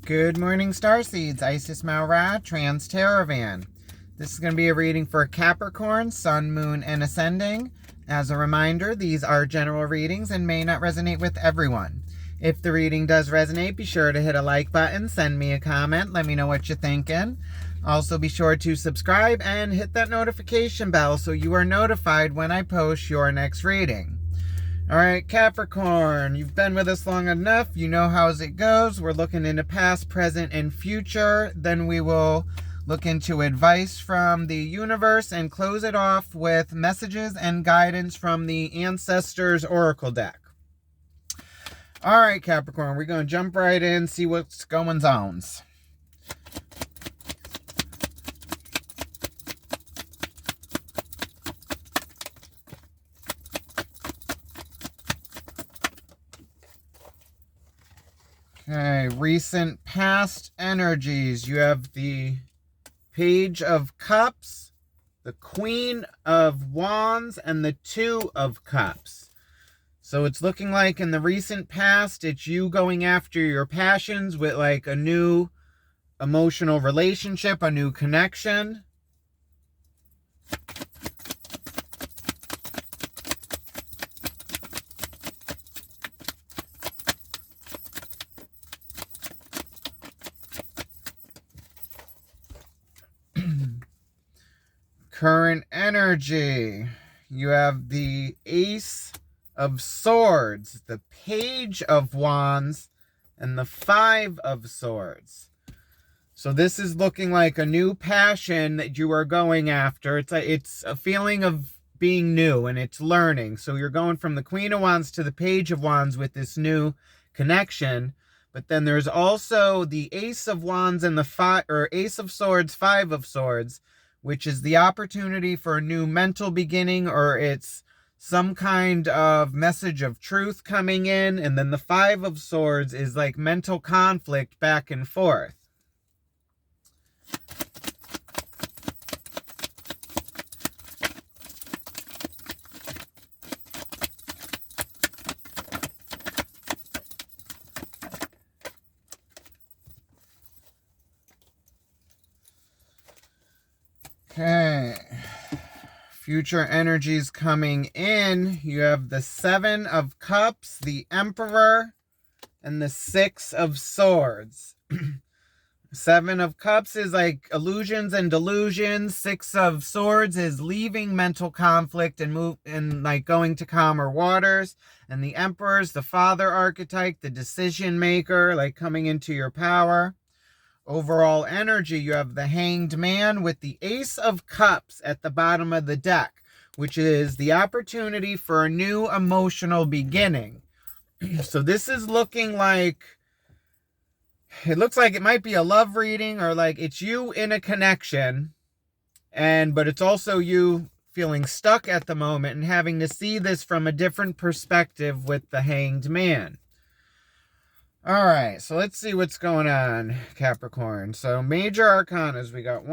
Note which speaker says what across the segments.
Speaker 1: Good morning, Starseeds. Isis Maura, Trans Teravan. This is going to be a reading for Capricorn, Sun, Moon, and Ascending. As a reminder, these are general readings and may not resonate with everyone. If the reading does resonate, be sure to hit a like button, send me a comment, let me know what you're thinking. Also, be sure to subscribe and hit that notification bell so you are notified when I post your next reading. All right, Capricorn, you've been with us long enough. You know how it goes. We're looking into past, present, and future. Then we will look into advice from the universe and close it off with messages and guidance from the Ancestors Oracle deck. All right, Capricorn, we're going to jump right in, see what's going on. Okay, recent past energies. You have the Page of Cups, the Queen of Wands, and the Two of Cups. So it's looking like in the recent past, it's you going after your passions with like a new emotional relationship, a new connection. Current energy. You have the Ace of Swords, the Page of Wands, and the Five of Swords. So this is looking like a new passion that you are going after. It's a feeling of being new and it's learning. So you're going from the Queen of Wands to the Page of Wands with this new connection. But then there's also the Ace of Wands and the Ace of Swords, Five of Swords, which is the opportunity for a new mental beginning, or it's some kind of message of truth coming in. And then the Five of Swords is like mental conflict back and forth. Okay, future energies coming in. You have the Seven of Cups, the Emperor, and the Six of Swords. Seven of Cups is like illusions and delusions. Six of Swords is leaving mental conflict and like going to calmer waters. And the Emperor is the father archetype, the decision maker, like coming into your power. Overall energy, you have the Hanged Man with the Ace of Cups at the bottom of the deck, which is the opportunity for a new emotional beginning. So this is looking like, it looks like it might be a love reading, or like it's you in a connection, but it's also you feeling stuck at the moment and having to see this from a different perspective with the Hanged Man. All right, so let's see what's going on, Capricorn. So major arcanas, we got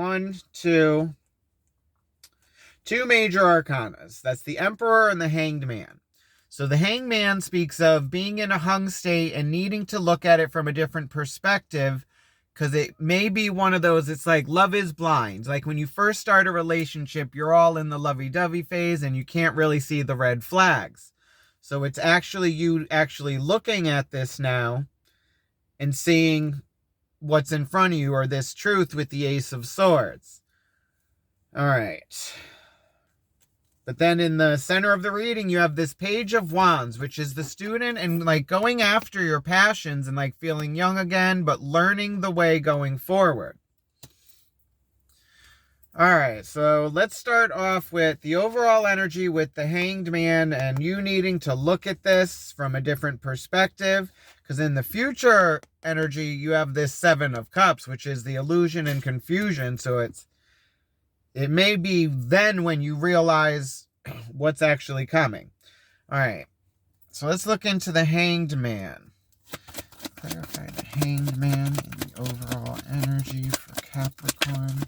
Speaker 1: two major arcanas. That's the Emperor and the Hanged Man. So the Hanged Man speaks of being in a hung state and needing to look at it from a different perspective, because it may be one of those, it's like love is blind. Like when you first start a relationship, you're all in the lovey-dovey phase and you can't really see the red flags. So it's actually you actually looking at this now and seeing what's in front of you, or this truth with the Ace of Swords. All right. But then in the center of the reading, you have this Page of Wands, which is the student and like going after your passions and like feeling young again, but learning the way going forward. All right, so let's start off with the overall energy with the Hanged Man and you needing to look at this from a different perspective. Because in the future energy, you have this Seven of Cups, which is the illusion and confusion. So it may be then when you realize what's actually coming. All right, so let's look into the Hanged Man. Clarify the Hanged Man and the overall energy for Capricorn.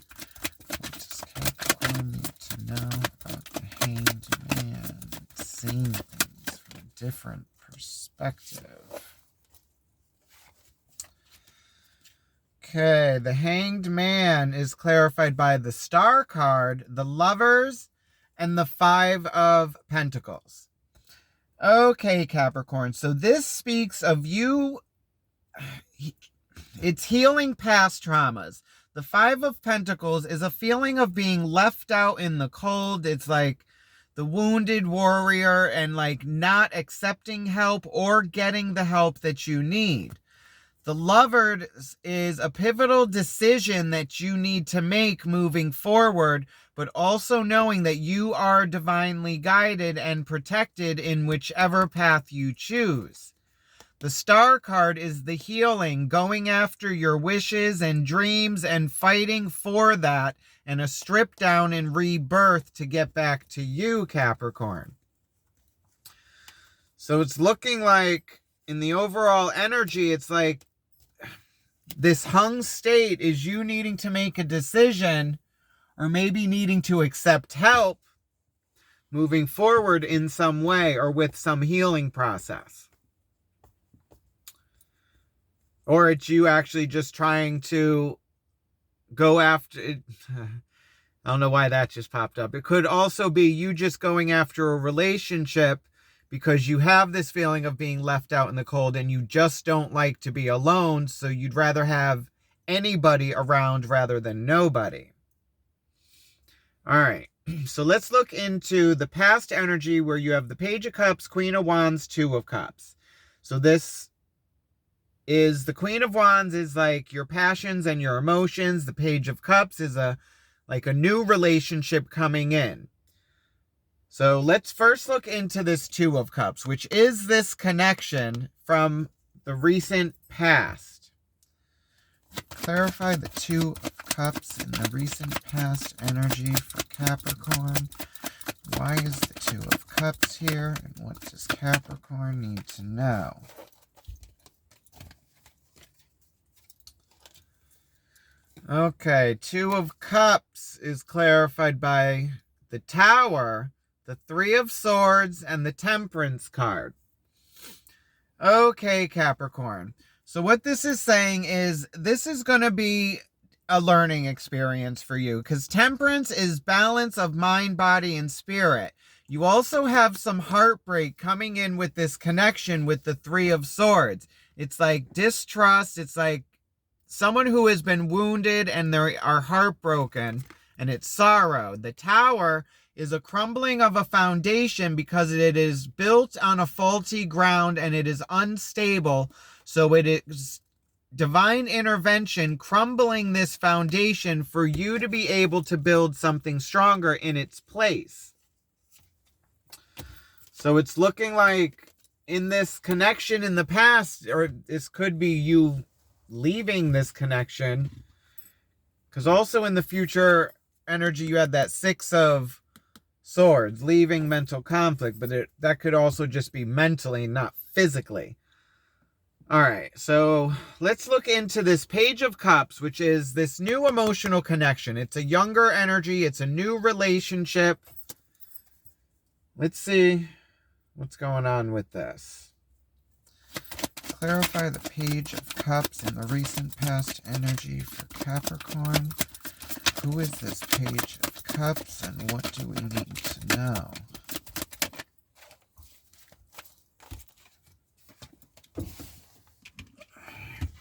Speaker 1: What does Capricorn need to know about the Hanged Man? Seeing things from a different perspective. Okay, the Hanged Man is clarified by the Star card, the Lovers, and the Five of Pentacles. Okay, Capricorn, so this speaks of you, it's healing past traumas. The Five of Pentacles is a feeling of being left out in the cold. It's like the wounded warrior and like not accepting help or getting the help that you need. The Lovers is a pivotal decision that you need to make moving forward, but also knowing that you are divinely guided and protected in whichever path you choose. The Star card is the healing, going after your wishes and dreams and fighting for that, and a strip down and rebirth to get back to you, Capricorn. So it's looking like in the overall energy, it's like this hung state is you needing to make a decision or maybe needing to accept help moving forward in some way or with some healing process. Or it's you actually just trying to go after it. I don't know why that just popped up. It could also be you just going after a relationship because you have this feeling of being left out in the cold and you just don't like to be alone, so you'd rather have anybody around rather than nobody. All right, so let's look into the past energy where you have the Page of Cups, Queen of Wands, Two of Cups. So this is the Queen of Wands is like your passions and your emotions. The Page of Cups is like a new relationship coming in. So let's first look into this Two of Cups, which is this connection from the recent past. Clarify the Two of Cups in the recent past energy for Capricorn. Why is the Two of Cups here? And what does Capricorn need to know? Okay, Two of Cups is clarified by the Tower, the Three of Swords, and the Temperance card. Okay, Capricorn. So what this is saying is this is going to be a learning experience for you because Temperance is balance of mind, body, and spirit. You also have some heartbreak coming in with this connection with the Three of Swords. It's like distrust. It's like someone who has been wounded and they are heartbroken, and it's sorrow. The Tower is a crumbling of a foundation because it is built on a faulty ground and it is unstable. So it is divine intervention crumbling this foundation for you to be able to build something stronger in its place. So it's looking like in this connection in the past, or this could be you leaving this connection, because also in the future energy you had that Six of Swords, leaving mental conflict, but that could also just be mentally, not physically. All right, so let's look into this Page of Cups, which is this new emotional connection. It's a younger energy. It's a new relationship. Let's see what's going on with this. Clarify the Page of Cups in the recent past energy for Capricorn. Who is this Page of Cups and what do we need to know?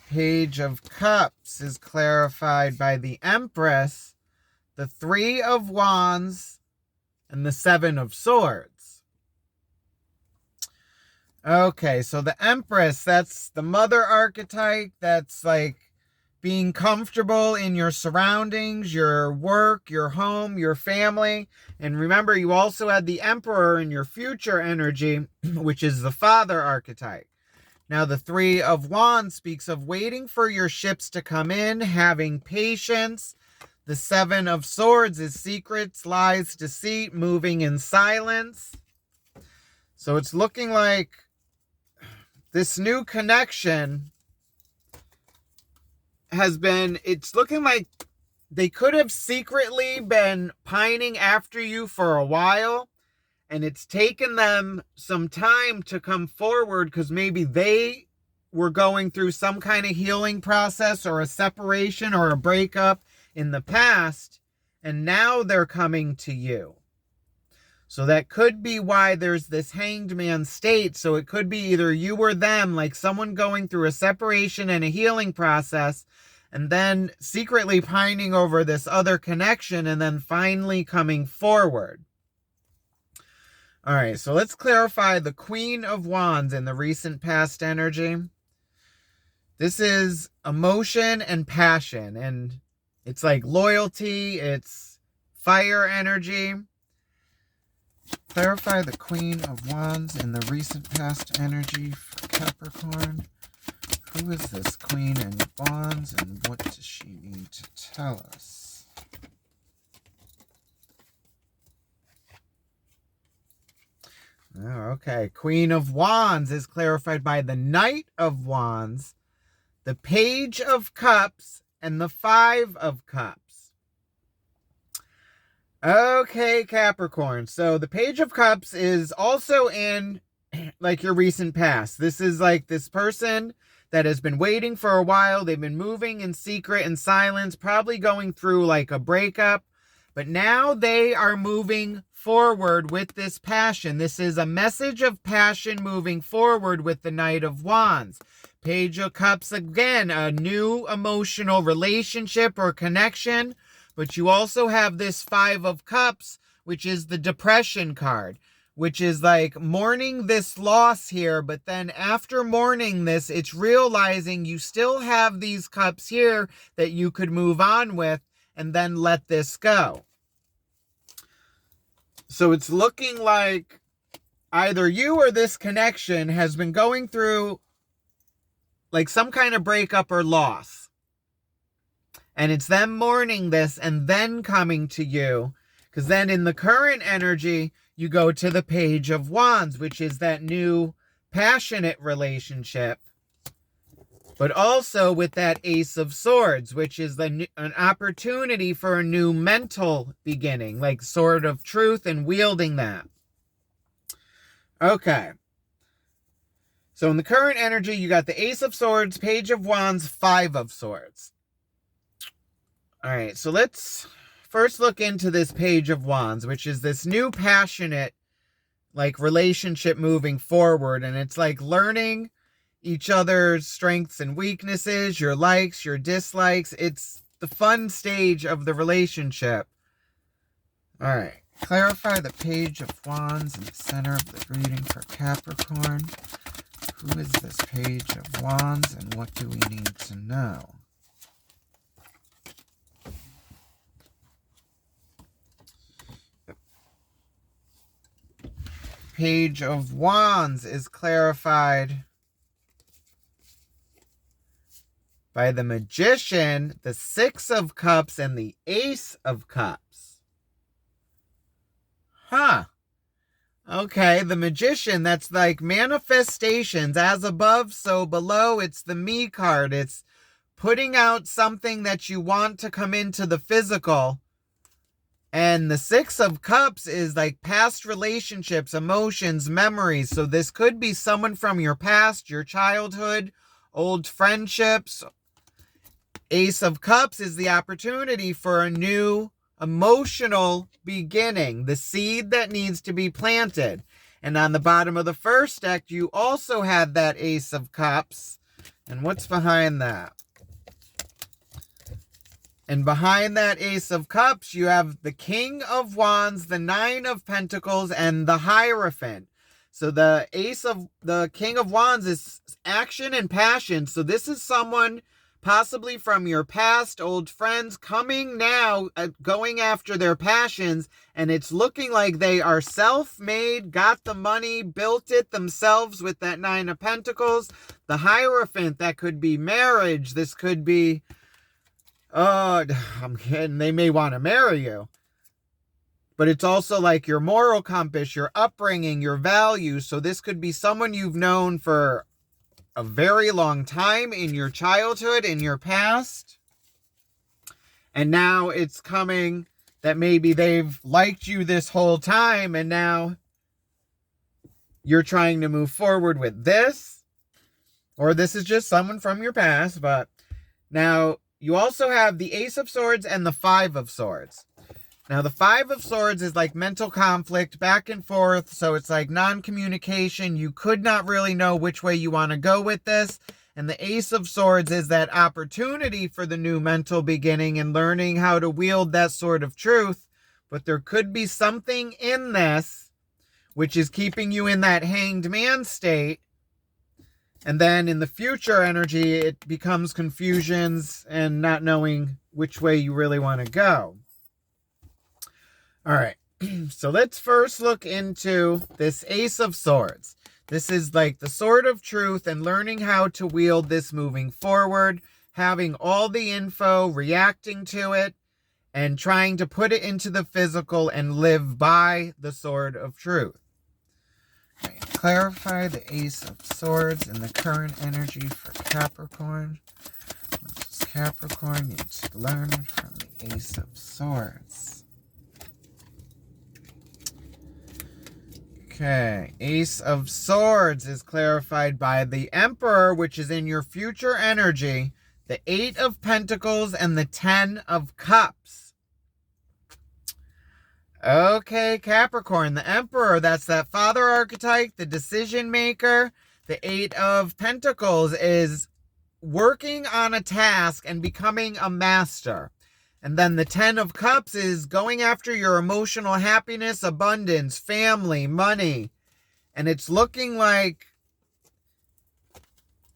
Speaker 1: Page of Cups is clarified by the Empress, the Three of Wands, and the Seven of Swords. Okay, so the Empress, that's the mother archetype. That's like being comfortable in your surroundings, your work, your home, your family. And remember, you also had the Emperor in your future energy, which is the father archetype. Now, the Three of Wands speaks of waiting for your ships to come in, having patience. The Seven of Swords is secrets, lies, deceit, moving in silence. So it's looking like this new connection it's looking like they could have secretly been pining after you for a while, and it's taken them some time to come forward because maybe they were going through some kind of healing process or a separation or a breakup in the past, and now they're coming to you. So that could be why there's this hanged man state. So it could be either you or them, like someone going through a separation and a healing process, and then secretly pining over this other connection, and then finally coming forward. All right, so let's clarify the Queen of Wands in the recent past energy. This is emotion and passion, and it's like loyalty, it's fire energy. Clarify the Queen of Wands in the recent past energy for Capricorn. Who is this Queen of Wands, and what does she need to tell us? Oh, okay. Queen of Wands is clarified by the Knight of Wands, the Page of Cups, and the Five of Cups. Okay, Capricorn. So the Page of Cups is also in like your recent past. This is like this person that has been waiting for a while. They've been moving in secret and silence, probably going through like a breakup. But now they are moving forward with this passion. This is a message of passion moving forward with the Knight of Wands. Page of Cups, again, a new emotional relationship or connection. But you also have this Five of Cups, which is the depression card, which is like mourning this loss here. But then after mourning this, it's realizing you still have these cups here that you could move on with and then let this go. So it's looking like either you or this connection has been going through like some kind of breakup or loss. And it's them mourning this and then coming to you. Because then in the current energy, you go to the Page of Wands, which is that new passionate relationship. But also with that Ace of Swords, which is an opportunity for a new mental beginning. Like Sword of Truth and wielding that. Okay. So in the current energy, you got the Ace of Swords, Page of Wands, Five of Swords. All right, so let's first look into this Page of Wands, which is this new passionate like relationship moving forward. And it's like learning each other's strengths and weaknesses, your likes, your dislikes. It's the fun stage of the relationship. All right, clarify the Page of Wands in the center of the reading for Capricorn. Who is this Page of Wands, and what do we need to know? Page of Wands is clarified by the Magician, the Six of Cups, and the Ace of Cups. Huh. Okay, the Magician, that's like manifestations. As above, so below. It's the Me card. It's putting out something that you want to come into the physical. And the Six of Cups is like past relationships, emotions, memories. So this could be someone from your past, your childhood, old friendships. Ace of Cups is the opportunity for a new emotional beginning, the seed that needs to be planted. And on the bottom of the first deck, you also have that Ace of Cups. And what's behind that? And behind that Ace of Cups, you have the King of Wands, the Nine of Pentacles, and the Hierophant. So the King of Wands is action and passion. So this is someone possibly from your past, old friends, coming now, going after their passions. And it's looking like they are self-made, got the money, built it themselves with that Nine of Pentacles. The Hierophant, that could be marriage. This could be... I'm kidding. They may want to marry you. But it's also like your moral compass, your upbringing, your values. So this could be someone you've known for a very long time in your childhood, in your past. And now it's coming that maybe they've liked you this whole time, and now you're trying to move forward with this. Or this is just someone from your past, but now you also have the Ace of Swords and the Five of Swords. Now, the Five of Swords is like mental conflict, back and forth, so it's like non-communication. You could not really know which way you want to go with this. And the Ace of Swords is that opportunity for the new mental beginning and learning how to wield that sword of truth. But there could be something in this which is keeping you in that hanged man state. And then in the future energy, it becomes confusions and not knowing which way you really want to go. All right, so let's first look into this Ace of Swords. This is like the sword of truth and learning how to wield this moving forward, having all the info, reacting to it, and trying to put it into the physical and live by the sword of truth. Okay, clarify the Ace of Swords and the current energy for Capricorn. What does Capricorn need to learn from the Ace of Swords? Okay, Ace of Swords is clarified by the Emperor, which is in your future energy, the Eight of Pentacles, and the Ten of Cups. Okay, Capricorn, the Emperor, that's that father archetype, the decision maker. The Eight of Pentacles is working on a task and becoming a master. And then the Ten of Cups is going after your emotional happiness, abundance, family, money. And it's looking like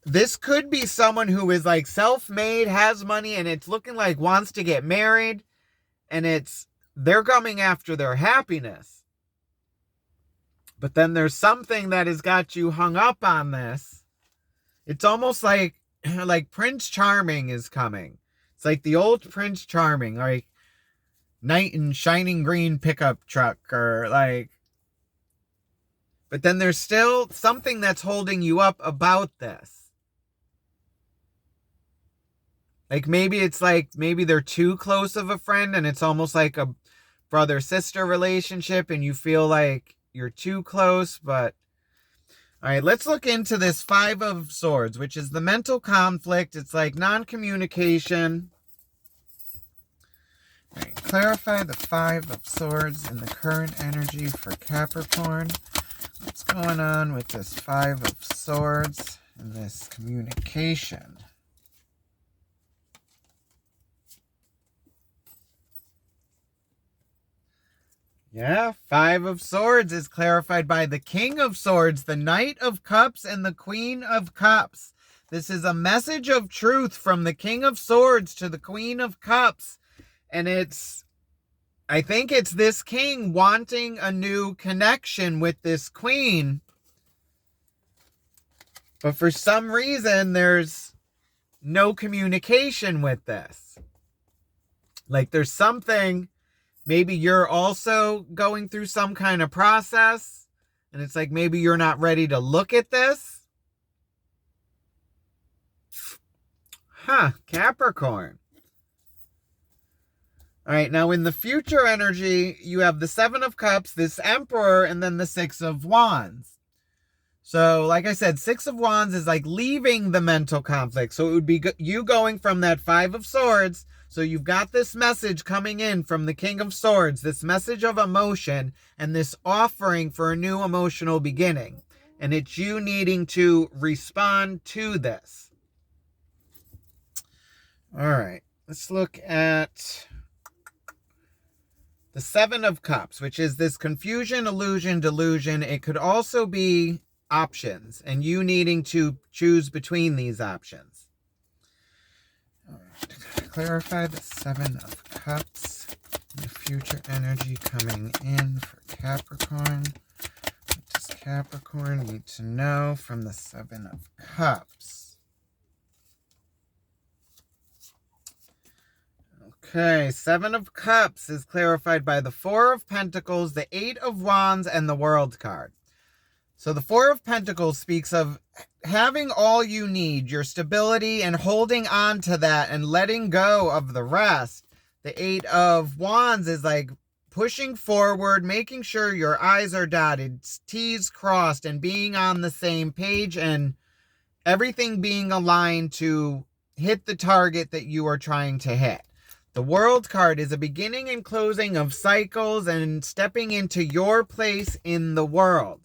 Speaker 1: this could be someone who is like self-made, has money, and it's looking like wants to get married. And they're coming after their happiness. But then there's something that has got you hung up on this. It's almost like Prince Charming is coming. It's like the old Prince Charming, like knight in shining green pickup truck, or like. But then there's still something that's holding you up about this. Like maybe they're too close of a friend and it's almost like a brother-sister relationship and you feel like you're too close, but. All right, let's look into this Five of Swords, which is the mental conflict. It's like non-communication. All right, clarify the Five of Swords and the current energy for Capricorn. What's going on with this Five of Swords and this communication? Yeah, Five of Swords is clarified by the King of Swords, the Knight of Cups, and the Queen of Cups. This is a message of truth from the King of Swords to the Queen of Cups. And I think it's this king wanting a new connection with this queen. But for some reason, there's no communication with this. Like there's something. Maybe you're also going through some kind of process, and it's like maybe you're not ready to look at this. Capricorn. All right, now in the future energy, you have the Seven of Cups, this Emperor, and then the Six of Wands. So, like I said, Six of Wands is like leaving the mental conflict. So it would be you going from that Five of Swords. So you've got this message coming in from the King of Swords, this message of emotion and this offering for a new emotional beginning. And it's you needing to respond to this. All right, let's look at the Seven of Cups, which is this confusion, illusion, delusion. It could also be options and you needing to choose between these options. All right. Clarify the Seven of Cups, the future energy coming in for Capricorn. What does Capricorn need to know from the Seven of Cups? Okay, Seven of Cups is clarified by the Four of Pentacles, the Eight of Wands, and the World card. So the Four of Pentacles speaks of having all you need, your stability, and holding on to that and letting go of the rest. The Eight of Wands is like pushing forward, making sure your I's are dotted, T's crossed, and being on the same page and everything being aligned to hit the target that you are trying to hit. The World card is a beginning and closing of cycles and stepping into your place in the world.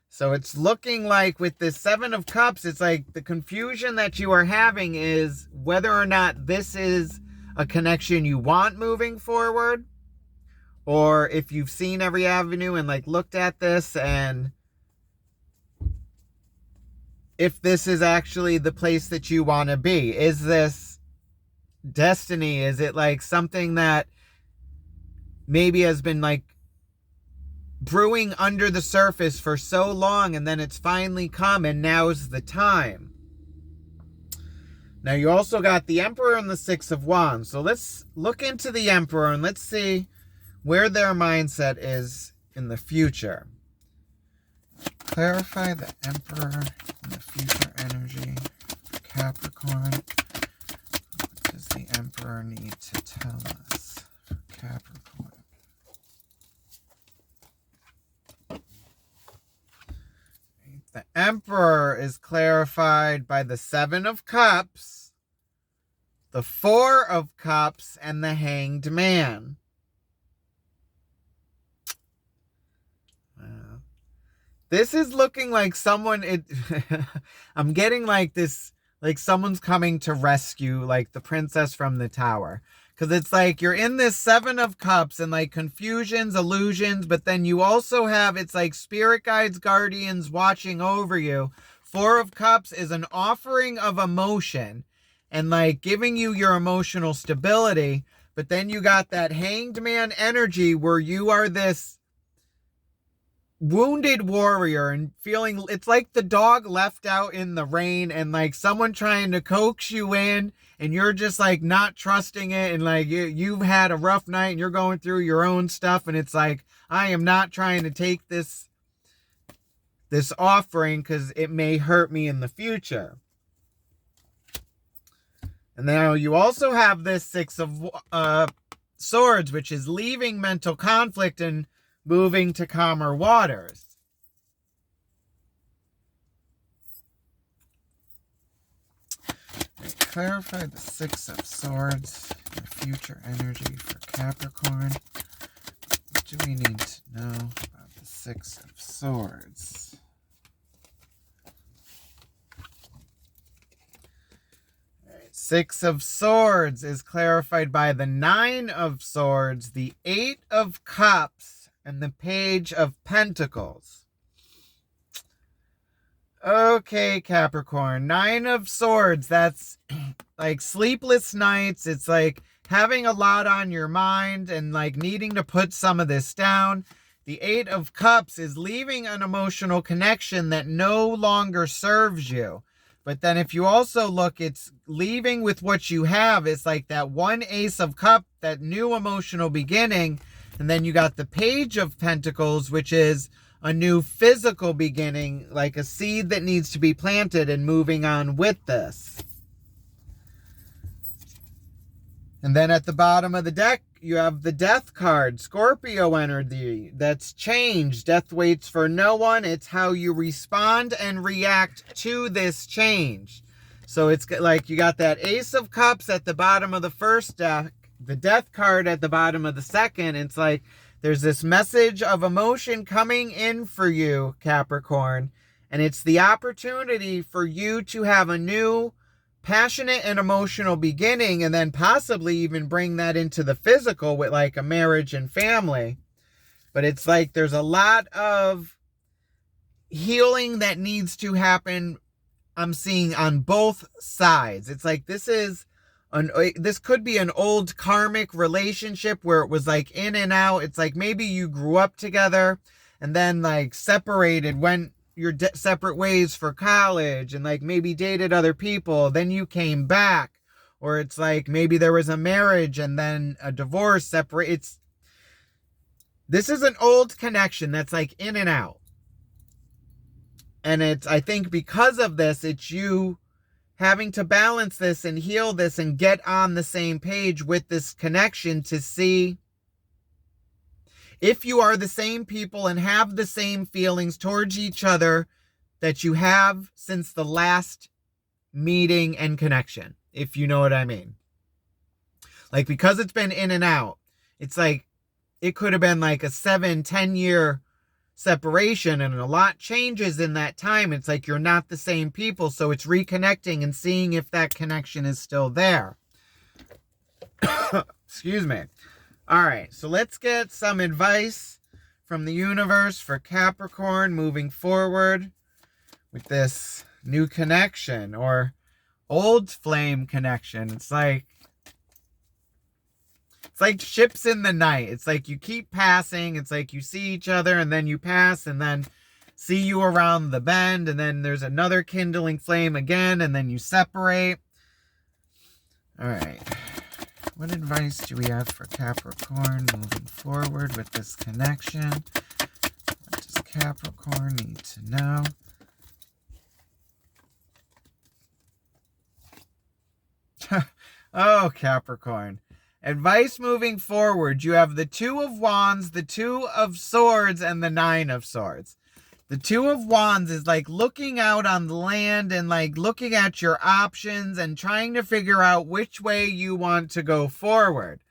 Speaker 1: So it's looking like with this Seven of Cups, it's like the confusion that you are having is whether or not this is a connection you want moving forward, or if you've seen every avenue and like looked at this, and if this is actually the place that you want to be. Is this destiny? Is it like something that maybe has been like brewing under the surface for so long, and then it's finally come and now's the time? Now you also got the Emperor and the Six of Wands. So let's look into the Emperor and let's see where their mindset is in the future. Clarify the Emperor and the future energy for Capricorn. What does the Emperor need to tell us for Capricorn? The Emperor is clarified by the Seven of Cups, the Four of Cups, and the Hanged Man. This is looking like I'm getting like this, like someone's coming to rescue, like the princess from the tower. Because it's like you're in this Seven of Cups and like confusions, illusions, but then you also have, it's like spirit guides, guardians watching over you. Four of Cups is an offering of emotion and like giving you your emotional stability. But then you got that Hanged Man energy where you are this wounded warrior and feeling, it's like the dog left out in the rain and like someone trying to coax you in and you're just like not trusting it, and like you've had a rough night and you're going through your own stuff, and it's like, I am not trying to take this offering because it may hurt me in the future. And now you also have this Six of Swords, which is leaving mental conflict and moving to calmer waters. Clarify the Six of Swords, the future energy for Capricorn. What do we need to know about the Six of Swords? Six of Swords is clarified by the Nine of Swords, the Eight of Cups, and the Page of Pentacles. Okay, Capricorn. Nine of Swords, that's like sleepless nights. It's like having a lot on your mind and like needing to put some of this down. The Eight of Cups is leaving an emotional connection that no longer serves you. But then if you also look, it's leaving with what you have. It's like that one Ace of Cups, that new emotional beginning. And then you got the Page of Pentacles, which is a new physical beginning, like a seed that needs to be planted and moving on with this. And then at the bottom of the deck, you have the Death card, Scorpio energy. That's change. Death waits for no one. It's how you respond and react to this change. So it's like you got that Ace of Cups at the bottom of the first deck, the Death card at the bottom of the second. It's like there's this message of emotion coming in for you, Capricorn. And it's the opportunity for you to have a new passionate and emotional beginning, and then possibly even bring that into the physical with like a marriage and family. But it's like there's a lot of healing that needs to happen, I'm seeing, on both sides. It's like this could be an old karmic relationship where it was like in and out. It's like maybe you grew up together and then like separated, went your separate ways for college, and like maybe dated other people, then you came back. Or it's like maybe there was a marriage and then a divorce, this is an old connection that's like in and out. And I think because of this, it's you having to balance this and heal this and get on the same page with this connection to see if you are the same people and have the same feelings towards each other that you have since the last meeting and connection, if you know what I mean. Like, because it's been in and out, it's like it could have been like a 7-10 year separation, and a lot changes in that time. It's like you're not the same people, so it's reconnecting and seeing if that connection is still there. Excuse me. All right, so let's get some advice from the universe for Capricorn moving forward with this new connection or old flame connection. It's like ships in the night. It's like you keep passing. It's like you see each other and then you pass and then see you around the bend, and then there's another kindling flame again, and then you separate. All right. What advice do we have for Capricorn moving forward with this connection? What does Capricorn need to know? Oh, Capricorn. Advice moving forward. You have the Two of Wands, the Two of Swords, and the Nine of Swords. The Two of Wands is like looking out on the land and like looking at your options and trying to figure out which way you want to go forward.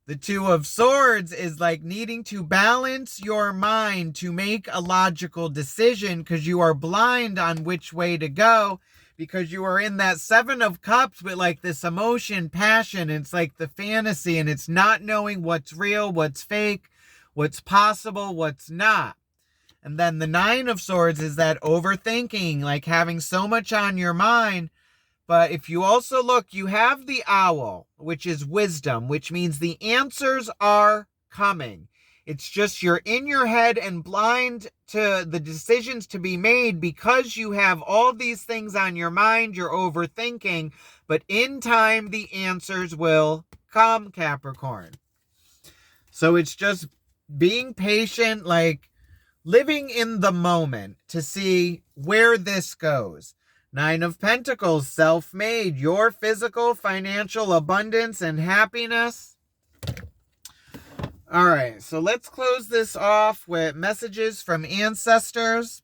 Speaker 1: The Two of Swords is like needing to balance your mind to make a logical decision because you are blind on which way to go, because you are in that Seven of Cups with like this emotion, passion. It's like the fantasy, and it's not knowing what's real, what's fake, what's possible, what's not. And then the Nine of Swords is that overthinking, like having so much on your mind. But if you also look, you have the Owl, which is wisdom, which means the answers are coming. It's just you're in your head and blind to the decisions to be made because you have all these things on your mind. You're overthinking, but in time, the answers will come, Capricorn. So it's just being patient, like living in the moment to see where this goes. Nine of Pentacles, self-made, your physical, financial abundance and happiness. All right, so let's close this off with messages from ancestors.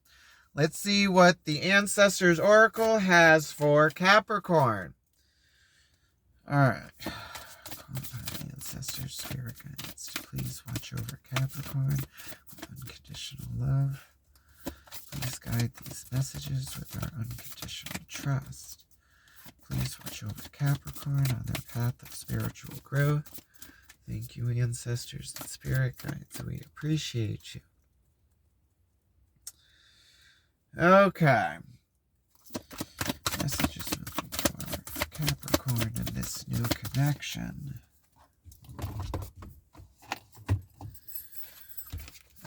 Speaker 1: Let's see what the Ancestors Oracle has for Capricorn. All right. Ancestors, spirit guides, please watch over Capricorn with unconditional love. Please guide these messages with our unconditional trust. Please watch over Capricorn on their path of spiritual growth. Thank you, ancestors and spirit guides. We appreciate you. Okay. Messages moving forward for Capricorn in this new connection.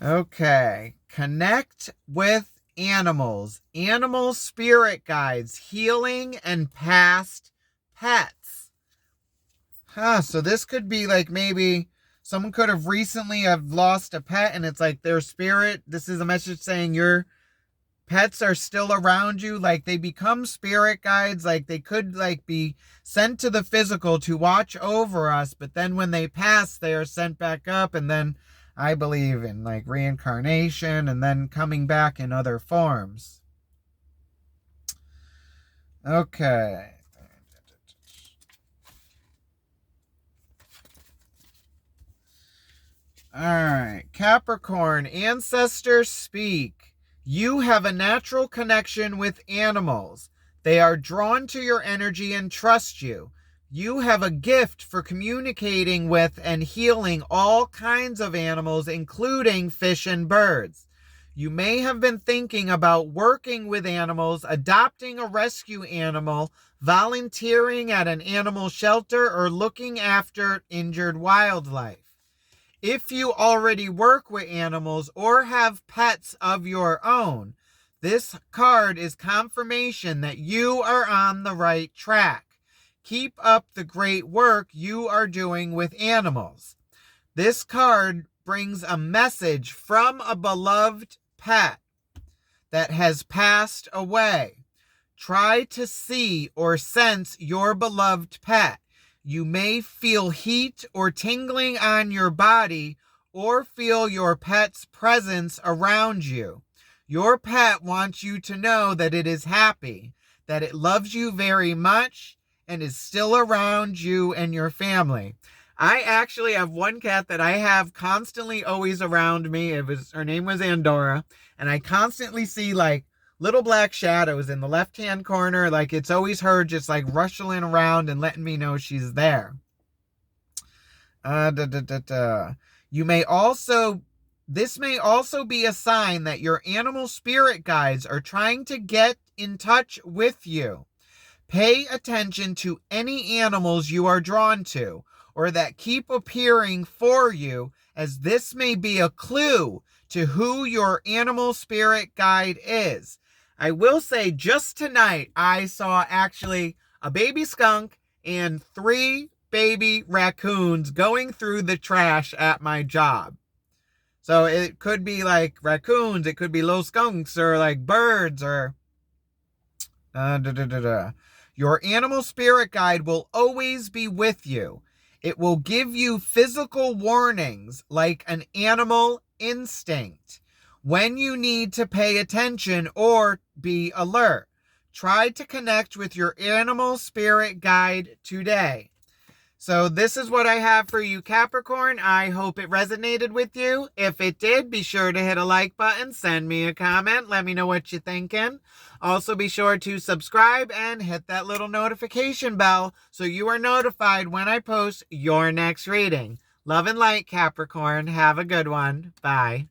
Speaker 1: Okay. Connect with animals. Animal spirit guides, healing, and past pets. So this could be like maybe someone could have recently have lost a pet, and it's like their spirit. This is a message saying your pets are still around you. Like they become spirit guides. Like they could like be sent to the physical to watch over us, but then when they pass, they are sent back up, and then I believe in like reincarnation and then coming back in other forms. Okay. All right. Capricorn, ancestors speak. You have a natural connection with animals. They are drawn to your energy and trust you. You have a gift for communicating with and healing all kinds of animals, including fish and birds. You may have been thinking about working with animals, adopting a rescue animal, volunteering at an animal shelter, or looking after injured wildlife. If you already work with animals or have pets of your own, this card is confirmation that you are on the right track. Keep up the great work you are doing with animals. This card brings a message from a beloved pet that has passed away. Try to see or sense your beloved pet. You may feel heat or tingling on your body or feel your pet's presence around you. Your pet wants you to know that it is happy, that it loves you very much, and is still around you and your family. I actually have one cat that I have constantly always around me. Her name was Andorra, and I constantly see like little black shadows in the left-hand corner. Like it's always her just like rustling around and letting me know she's there. You may also, this may also be a sign that your animal spirit guides are trying to get in touch with you. Pay attention to any animals you are drawn to or that keep appearing for you, as this may be a clue to who your animal spirit guide is. I will say just tonight I saw actually a baby skunk and 3 baby raccoons going through the trash at my job. So it could be like raccoons, it could be little skunks or like birds or Your animal spirit guide will always be with you. It will give you physical warnings like an animal instinct when you need to pay attention or be alert. Try to connect with your animal spirit guide today. So this is what I have for you, Capricorn. I hope it resonated with you. If it did, be sure to hit a like button, send me a comment, let me know what you're thinking. Also, be sure to subscribe and hit that little notification bell so you are notified when I post your next reading. Love and light, Capricorn. Have a good one. Bye.